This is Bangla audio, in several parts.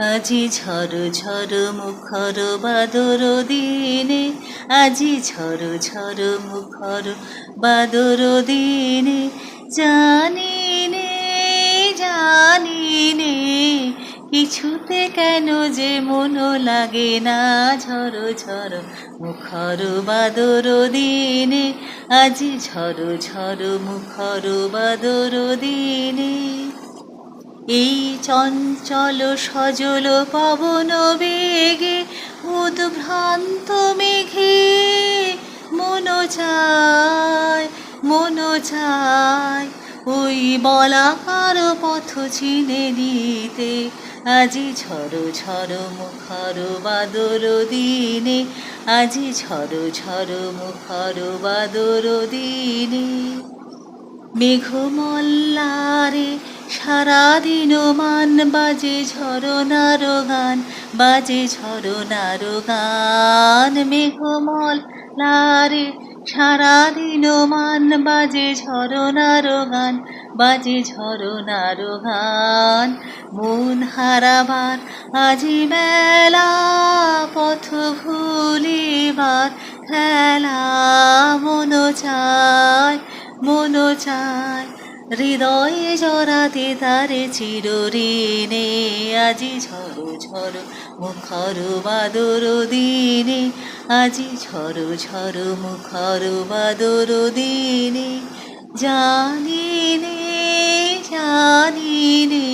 আজি ঝড় ঝড় মুখর বাদর দিনে, আজি ঝড় ঝড় মুখর বাদর দিনে, জানি নে জানি নে কিছুতে কেন যে মন লাগে না। ঝড় ঝড় মুখর বাদর দিনে, আজি ঝড় ঝড় মুখর বাদর দিনে। এই চঞ্চল সজল পবন বেগে উদ্ভ্রান্ত মেঘে মন চায়, মন চায় ওই বলাকার পথ চিনে নিতে। আজি ঝড় ঝড় মুখর বাদর দিনে, আজি ঝড় ঝড় মুখর বাদর দিনে। মেঘমল্লারে সারাদিন মান বাজে ঝরনার গান, বাজে ঝরনার গান। মেঘমল্লারে সারাদিন মান বাজে ঝরনার গান, বাজে ঝরনার গান। মন হারাবার আজি বেলা, পথ ভুলিবার খেলা। মন চায়, মন চায় হৃদয়ে জড়াতে তারে চিরঋণে। আজি ঝড় ঝড় মুখর বাদর দিনে, আজি ঝড় ঝড় মুখর বাদর দিনে। জানি নে জানি নে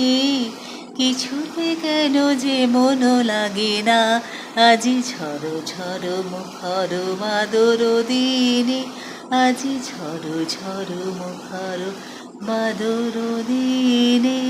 কিছুতে কেন যে মন লাগে না। আজি ঝড় ঝড় মুখর বাদর দিনে, আজি ঝড় ঝড় মুখর বাদর দিনে।